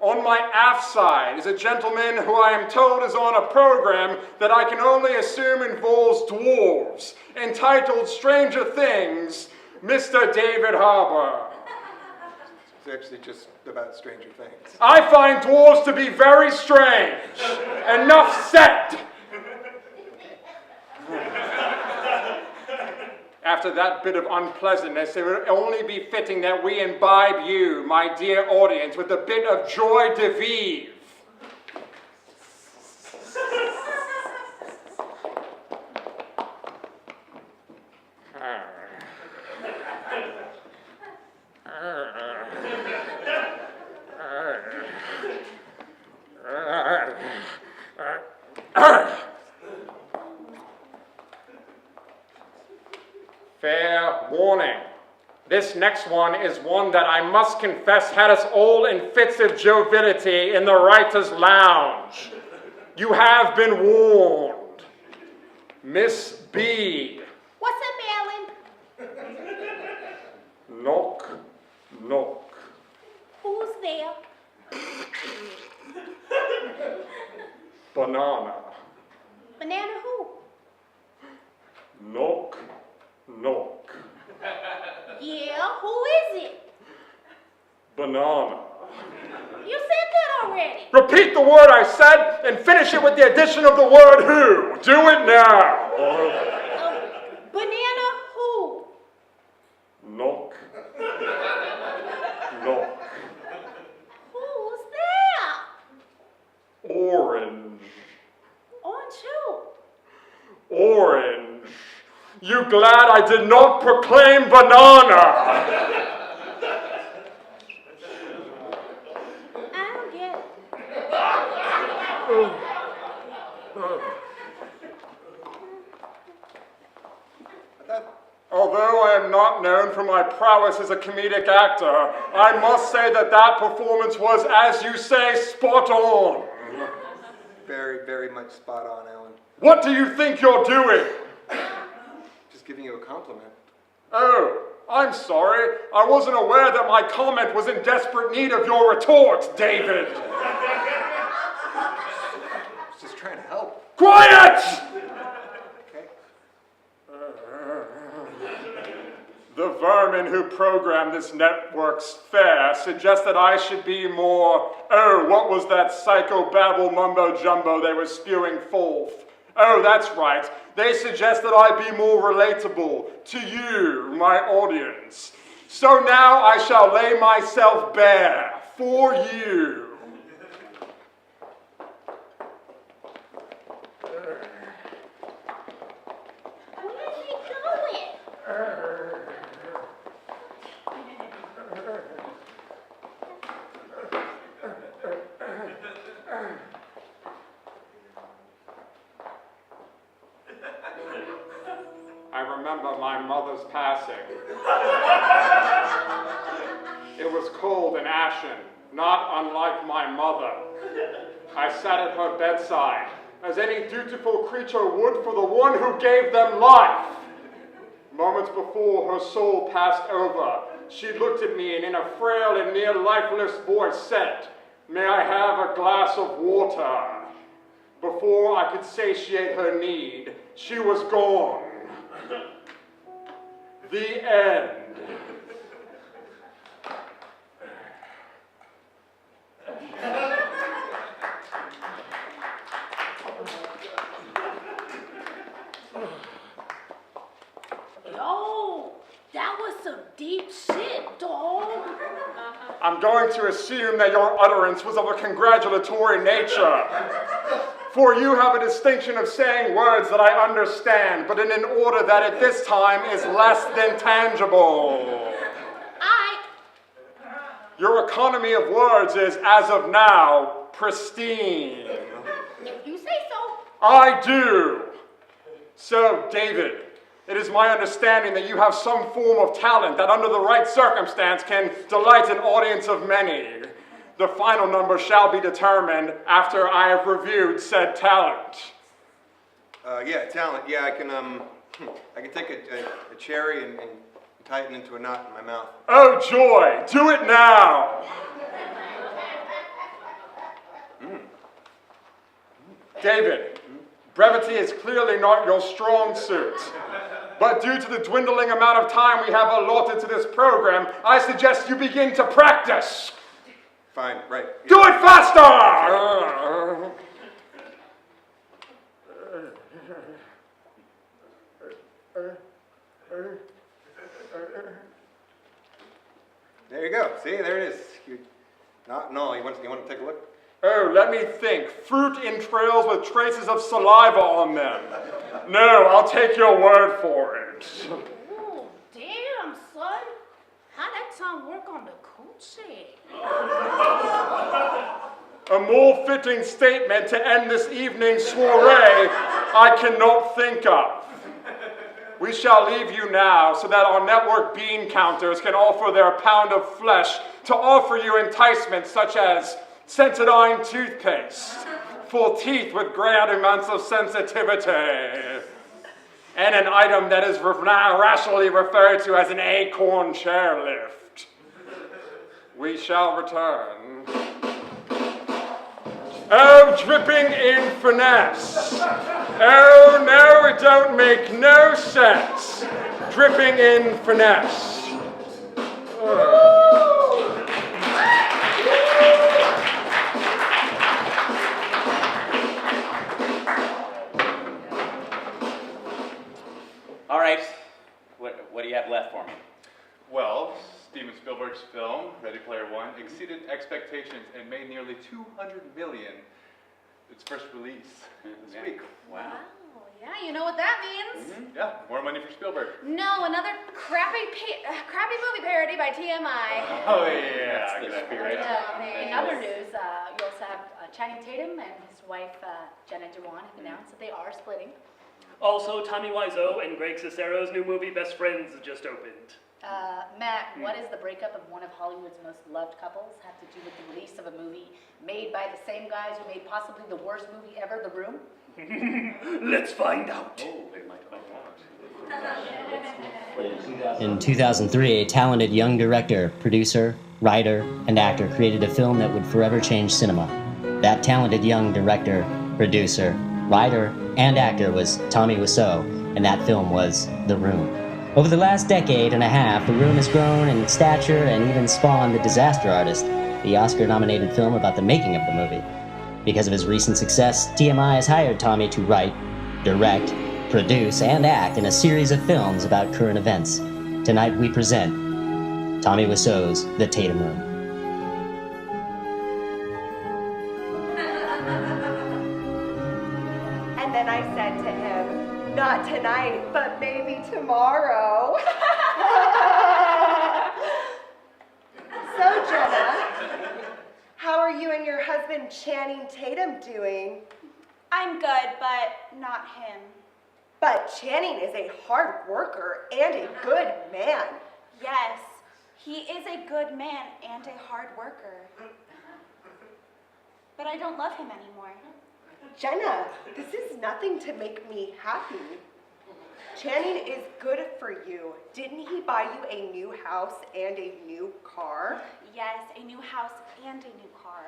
On my aft side is a gentleman who I am told is on a program that I can only assume involves dwarves, entitled Stranger Things, Mr. David Harbour. It's actually just about Stranger Things. I find dwarves to be very strange. Enough said. After that bit of unpleasantness, it would only be fitting that we imbibe you, my dear audience, with a bit of joie de vivre. Fair warning. This next one is one that I must confess had us all in fits of joviality in the writer's lounge. You have been warned. Miss B. What's up, Alan? Knock, knock. Who's there? Banana. Banana who? Knock, knock. Yeah, who is it? Banana. You said that already. Repeat the word I said and finish it with the addition of the word who. Do it now. Banana who? Knock, knock. Who's there? Orange. Orange who? Orange. You glad I did not proclaim banana? I don't get it. Although I am not known for my prowess as a comedic actor, I must say that that performance was, as you say, spot on. Very, very much spot on, Alan. What do you think you're doing? Just giving you a compliment. Oh, I'm sorry. I wasn't aware that my comment was in desperate need of your retort, David. Just trying to help. Quiet! Okay. The vermin who programmed this network's fare suggest that I should be more, oh, what was that psychobabble mumbo-jumbo they were spewing forth? Oh, that's right. They suggest that I be more relatable to you, my audience. So now I shall lay myself bare for you. remember my mother's passing. It was cold and ashen, not unlike my mother. I sat at her bedside, as any dutiful creature would for the one who gave them life. Moments before her soul passed over, she looked at me and in a frail and near lifeless voice said, "May I have a glass of water?" Before I could satiate her need, she was gone. The end. Yo, that was some deep shit, dog. I'm going to assume that your utterance was of a congratulatory nature. For you have a distinction of saying words that I understand, but in an order that at this time is less than tangible. Your economy of words is, as of now, pristine. If you say so. I do. So, David, it is my understanding that you have some form of talent that under the right circumstance can delight an audience of many. The final number shall be determined after I have reviewed said talent. Yeah, talent. Yeah, I can take a cherry and tighten into a knot in my mouth. Oh, joy! Do it now! David, brevity is clearly not your strong suit. But due to the dwindling amount of time we have allotted to this program, I suggest you begin to practice. Fine, right. Do it faster! There you go. See, there it is. No, you want to take a look? Oh, let me think. Fruit in trails with traces of saliva on them. No, I'll take your word for it. Oh, damn, son. How'd that tongue work on the coochie? A more fitting statement to end this evening's soiree I cannot think of. We shall leave you now so that our network bean counters can offer their pound of flesh to offer you enticements such as Sensodyne toothpaste for teeth with great amounts of sensitivity, and an item that is now rationally referred to as an acorn chairlift. We shall return. Oh, dripping in finesse. Oh, no, it don't make no sense. Dripping in finesse. All right, what do you have left for me? Well, Steven Spielberg's film, Ready Player One, exceeded expectations and made nearly $200 million its first release this week. Wow. Yeah, you know what that means. Yeah, more money for Spielberg. No, another crappy movie parody by TMI. Oh yeah, That's the spirit. In other news, you also have Channing Tatum and his wife Jenna Dewan have announced that they are splitting. Also, Tommy Wiseau and Greg Cicero's new movie, Best Friends, just opened. Matt, what does the breakup of one of Hollywood's most loved couples have to do with the release of a movie made by the same guys who made possibly the worst movie ever, The Room? Let's find out. Oh, they might find out. In 2003, a talented young director, producer, writer, and actor created a film that would forever change cinema. That talented young director, producer, writer, and actor was Tommy Wiseau, and that film was The Room. Over the last decade and a half, The Room has grown in stature and even spawned The Disaster Artist, the Oscar-nominated film about the making of the movie. Because of his recent success, TMI has hired Tommy to write, direct, produce, and act in a series of films about current events. Tonight we present Tommy Wiseau's The Tatum Room. And then I said to him, not tonight, but maybe tomorrow. So, Jenna, how are you and your husband Channing Tatum doing? I'm good, but not him. But Channing is a hard worker and a good man. Yes, he is a good man and a hard worker. But I don't love him anymore. Jenna, this is nothing to make me happy. Channing is good for you. Didn't he buy you a new house and a new car? Yes, a new house and a new car.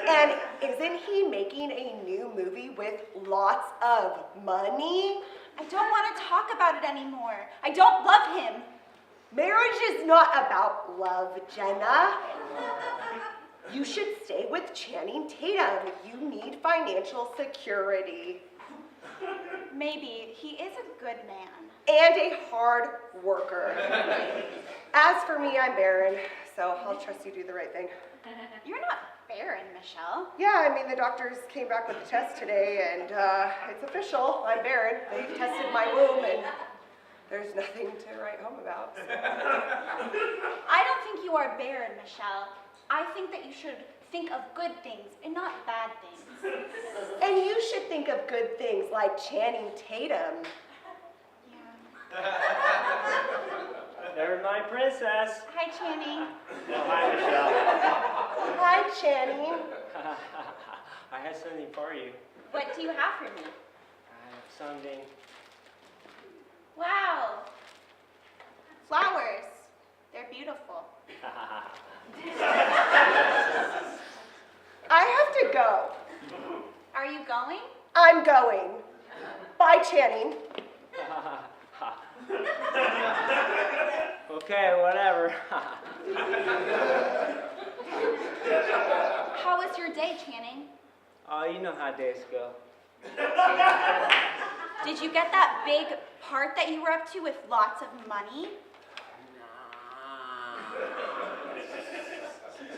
And isn't he making a new movie with lots of money? I don't want to talk about it anymore. I don't love him. Marriage is not about love, Jenna. You should stay with Channing Tatum. You need financial security. Maybe. He is a good man. And a hard worker. As for me, I'm barren, so I'll trust you do the right thing. You're not barren, Michelle. Yeah, I mean, the doctors came back with the test today, and it's official. I'm barren. They tested my womb, and there's nothing to write home about. So. I don't think you are barren, Michelle. I think that you should think of good things and not bad things. And you should think of good things like Channing Tatum. There's my princess. Hi, Channing. Oh, hi, Michelle. Hi, Channing. I have something for you. What do you have for me? I have something. Wow. Flowers. They're beautiful. I have to go. Are you going? I'm going. Bye, Channing. Okay, whatever. How was your day, Channing? Oh, you know how days go. Did you get that big part that you were up to with lots of money?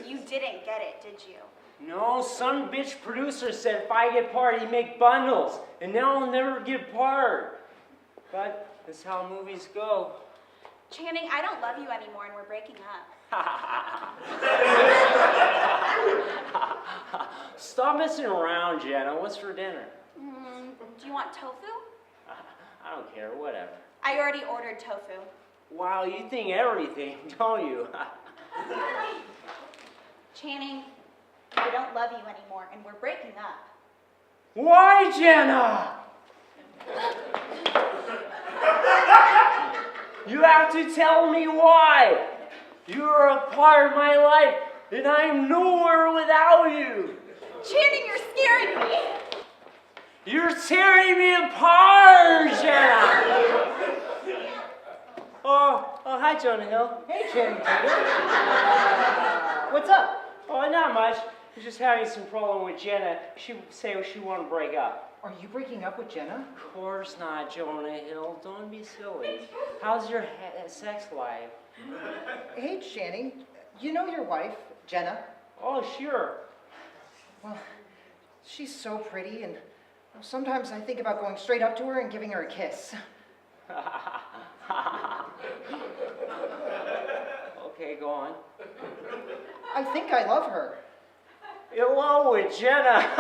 You didn't get it, did you? No, some bitch producer said if I get part, he'd make bundles. And now I'll never get part. But that's how movies go. Channing, I don't love you anymore and we're breaking up. Stop messing around, Jenna. What's for dinner? Do you want tofu? I don't care, whatever. I already ordered tofu. Wow, you think everything, don't you? Channing, I don't love you anymore and we're breaking up. Why, Jenna? You have to tell me why. You're a part of my life, and I'm nowhere without you. Channing, you're scaring me. You're tearing me apart, Jenna. Oh, hi, Jonah Hill. Hey, Channing Tatum. What's up? Oh, not much. I'm just having some problem with Jenna. She said she want to break up. Are you breaking up with Jenna? Of course not, Jonah Hill. Don't be silly. How's your sex life? Hey, Channing. You know your wife, Jenna? Oh, sure. Well, she's so pretty, and sometimes I think about going straight up to her and giving her a kiss. Okay, go on. I think I love her. Hello with Jenna.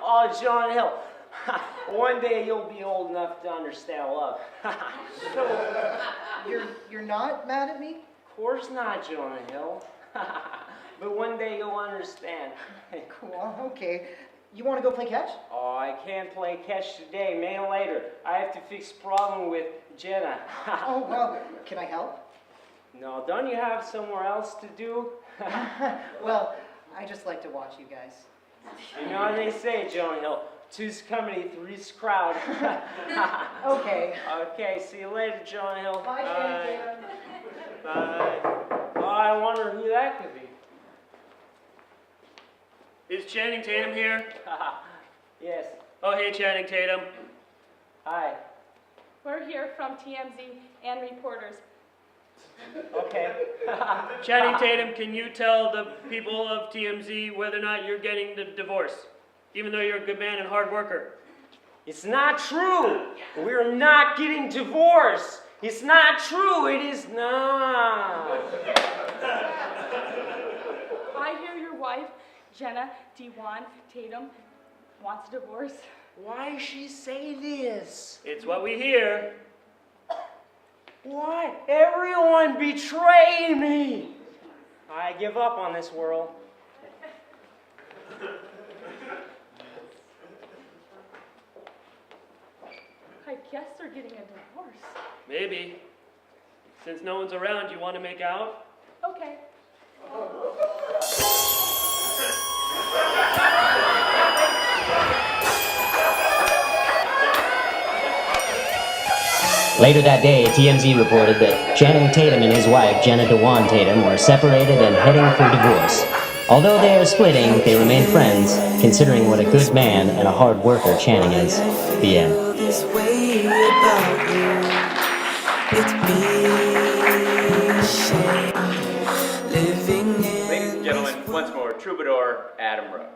Oh, Jonah Hill. One day you'll be old enough to understand love. So, you're not mad at me? Of course not, Jonah Hill. But one day you'll understand. Cool, okay. You want to go play catch? Oh, I can't play catch today, maybe later. I have to fix problem with Jenna. Oh, well, can I help? No, don't you have somewhere else to do? Well, I just like to watch you guys. You know what they say, Jonah Hill. Two's company, three's crowd. Okay. Okay, see you later, Jonah Hill. Bye, Channing Tatum. Bye. Oh, I wonder who that could be. Is Channing Tatum here? Yes. Oh, hey, Channing Tatum. Hi. We're here from TMZ and reporters. Okay. Channing Tatum, can you tell the people of TMZ whether or not you're getting the divorce, even though you're a good man and hard worker? It's not true. We're not getting divorced. It's not true. It is not. I hear your wife, Jenna Dewan Tatum, wants a divorce. Why she say this? It's what we hear. Why? Everyone betrayed me. I give up on this world. I guess they're getting a divorce. Maybe. Since no one's around, you want to make out? Okay. Later that day, TMZ reported that Channing Tatum and his wife, Jenna Dewan Tatum, were separated and heading for divorce. Although they are splitting, they remain friends, considering what a good man and a hard worker Channing is. The end. Ladies and gentlemen, once more, Troubadour Adam Rowe.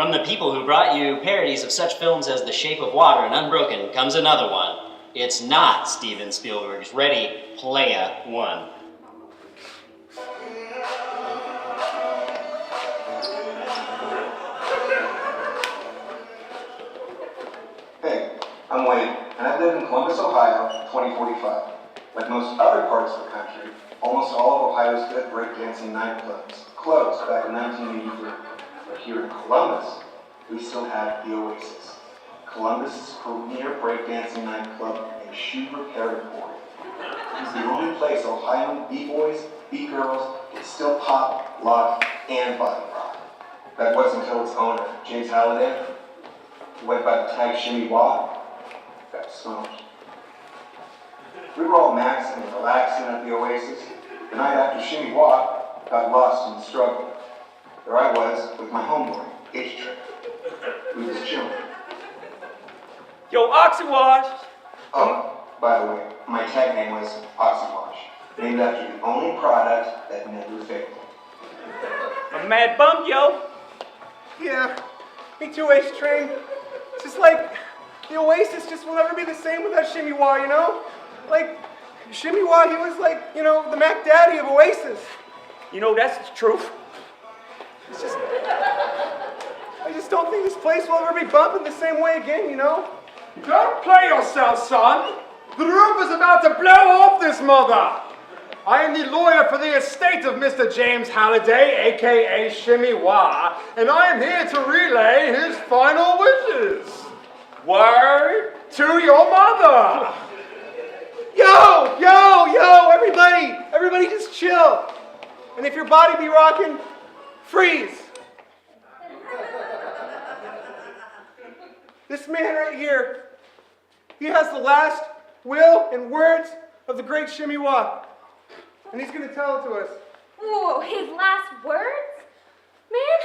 From the people who brought you parodies of such films as The Shape of Water and Unbroken comes another one. It's not Steven Spielberg's Ready Player One. Hey, I'm Wayne, and I've lived in Columbus, Ohio, 2045. Like most other parts of the country, almost all of Ohio's good breakdancing nightclubs closed back in 1983. But here in Columbus, we still have the Oasis, Columbus's premier breakdancing nightclub and shoe repair emporium. It's the only place Ohioan b-boys, b-girls can still pop, lock, and body rock. That wasn't until its owner, James Halliday, who went by the tag Shimmy Wah, got smoked. We were all maxing and relaxing at the Oasis. The night after Shimmy Wah got lost in the struggle. There I was with my homeboy, H-Trip. We was chilling. Yo, Oxywash! Oh, by the way, my tag name was Oxywash, named after the only product that never failed. I'm mad bummed, yo. Yeah, me too, H-Train. It's just like, the Oasis just will never be the same without Shimmy Wah, you know? Like, Shimmy Wah, he was like, you know, the Mac Daddy of Oasis. You know, that's the truth. It's just, I just don't think this place will ever be bumping the same way again, you know? Don't play yourself, son. The roof is about to blow off this mother. I am the lawyer for the estate of Mr. James Halliday, a.k.a. Shimmy Wah, and I am here to relay his final wishes. Word to your mother. Yo, everybody just chill. And if your body be rocking, freeze. This man right here, he has the last will and words of the great Shimmy Wah. And he's going to tell it to us. Ooh, his last words? Man,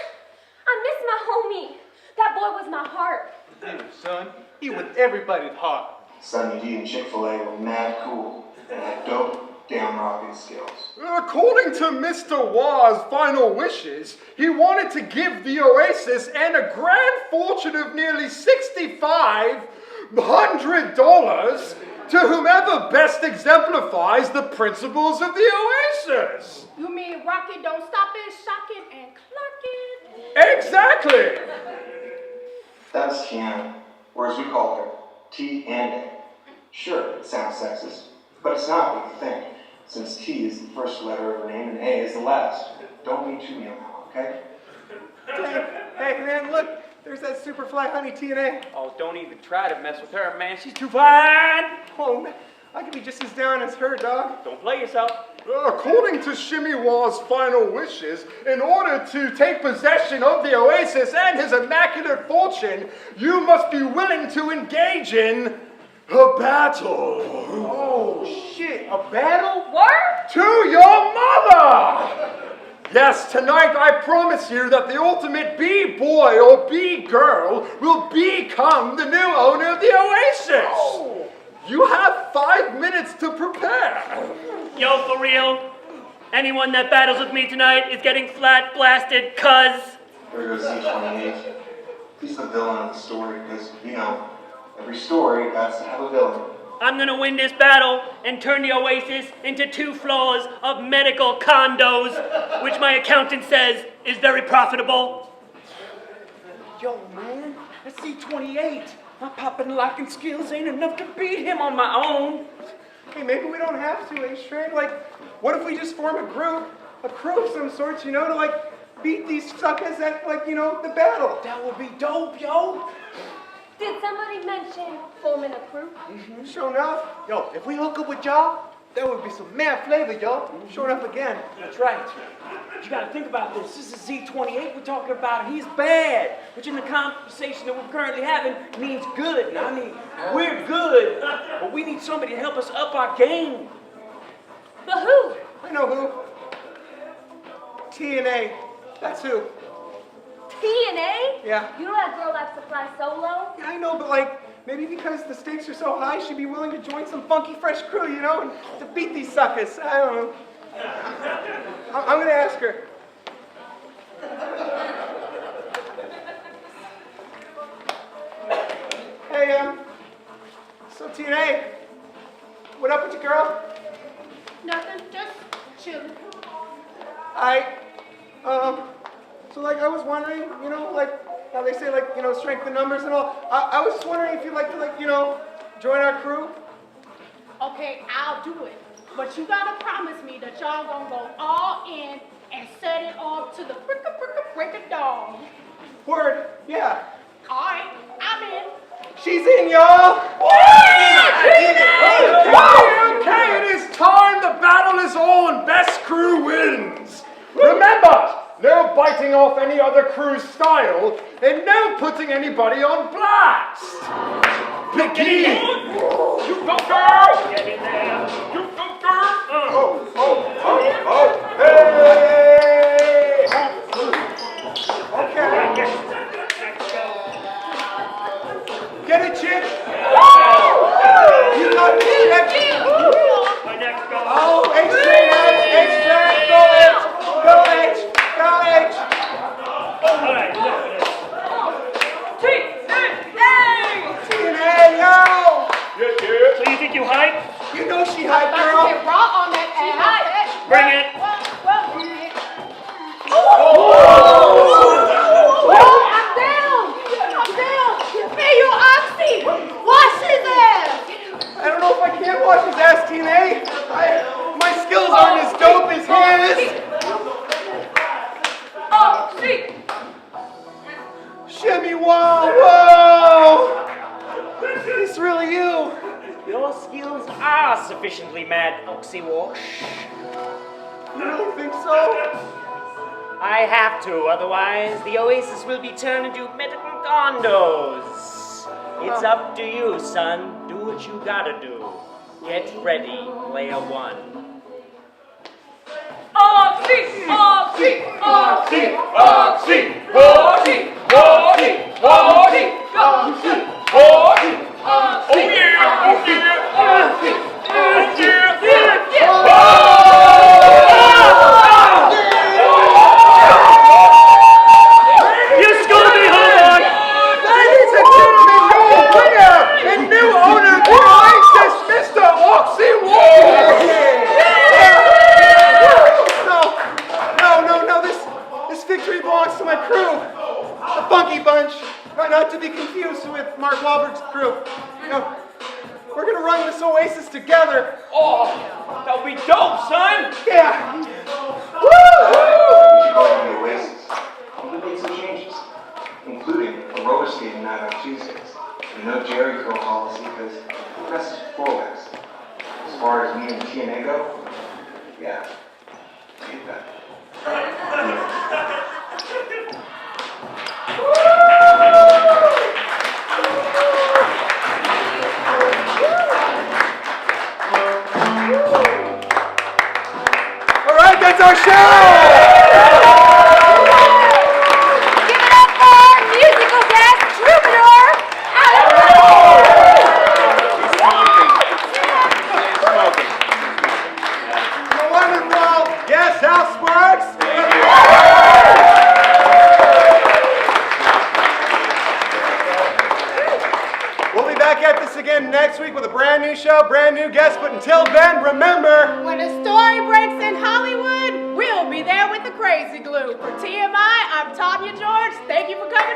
I miss my homie. That boy was my heart. Hey, son, he was everybody's heart. Sonny D and Chick-fil-A were mad cool and had dope, damn rockin' skills. According to Mr. Wah's final wishes, he wanted to give the Oasis and a grand fortune of nearly $6,500 to whomever best exemplifies the principles of the Oasis. You mean rock it, don't stop it, shock it, and clock it? Exactly. That's Tiana, or as we call her, T and A. Sure, it sounds sexist, but it's not what you think, since T is the first letter of her name and A is the last. Don't be too young now, okay? Hey, man, look, there's that Superfly honey TNA. Oh, don't even try to mess with her, man. She's too fine. Oh, man, I could be just as down as her, dog. Don't play yourself. According to Shimmy Wah's final wishes, in order to take possession of the Oasis and his immaculate fortune, you must be willing to engage in a battle. Oh, shit, a battle? What? To your mother! Yes, tonight I promise you that the ultimate B-boy or B-girl will become the new owner of the Oasis. Oh. You have 5 minutes to prepare. Yo, for real? Anyone that battles with me tonight is getting flat blasted, cuz. There goes Z28. He's the villain of the story because, you know, every story has to have a villain. I'm gonna win this battle and turn the Oasis into 2 floors of medical condos, which my accountant says is very profitable. Yo, man, that's C28. My popping and locking skills ain't enough to beat him on my own. Hey, maybe we don't have to, H-Train. Like, what if we just form a crew of some sorts, you know, to, like, beat these suckers at, like, you know, the battle? That would be dope, yo. Did somebody mention forming a crew? Mm-hmm. Sure enough. Yo, if we hook up with y'all, there would be some mad flavor, yo. Sure enough again. That's right. You gotta think about this. This is Z28 we're talking about, and he's bad. Which in the conversation that we're currently having means good. Now, I mean, we're good, but we need somebody to help us up our game. But who? I know who. TNA. That's who. TNA? Yeah. You know that girl likes to fly solo? Yeah, I know, but like, maybe because the stakes are so high, she'd be willing to join some funky, fresh crew, you know, and to beat these suckers. I don't know. I'm gonna ask her. So like I was wondering, you know, like how they say like, you know, strength in numbers and all. I was just wondering if you'd like to like, you know, join our crew. Okay, I'll do it. But you gotta promise me that y'all gonna go all in and set it off to the break of dawn. Word, yeah. All right, I'm in. She's in, y'all! Okay, it is time. The battle is on. Best crew wins. Remember, no biting off any other crew's style, and no putting anybody on blast. Begin. You go, girl. Get in there. You go, girl. Hey. Okay. Get it, chick. You got it, chick. Oh, H straight, go H, go H, go H. All right, TNA, yo. So you think you hype? You know she hype, About girl. to get raw on that ass. Bring it. I'm down. Hey, you Oxy. Wash his ass. I don't know if I can wash his ass, TNA. My skills aren't as dope as his. Oxy. Shimmy, whoa. It's really you. Your skills are sufficiently mad, Oxywash. You don't think so? I have to, otherwise the Oasis will be turned into medical condos. It's up to you, son. Do what you gotta do. Get ready, player one. Oxy. Oxy, Oxy, Oxy, Oxy, Oxy, Oxy, Oxy, Oxy. Oh yeah, oh yeah, Oxy, You schooled me, Howard! Ladies and gentlemen, your winner and new owner of the Oasis, Mr. Oxy Wall! No, this victory belongs to my crew, the Funky Bunch, not to be confused with Mark Wahlberg's crew. You know, we're gonna run this Oasis together. Oh, that'll be dope, son! Yeah! Joining the Oasis, we made some changes, including a roller skating night on Tuesdays, and no Jerry curl policy because the rest is throwbacks. As far as me and TNA go, yeah, take that. All right, that's our show! Give it up for our musical guest, Troubadour, Wonderful! Yes, Hal Sparks! We'll be back at this again next week with a brand new show, brand new guests, but until then, remember... When a story breaks in Hollywood, we'll be there with the crazy glue. For TMI, I'm Tonya George. Thank you for coming.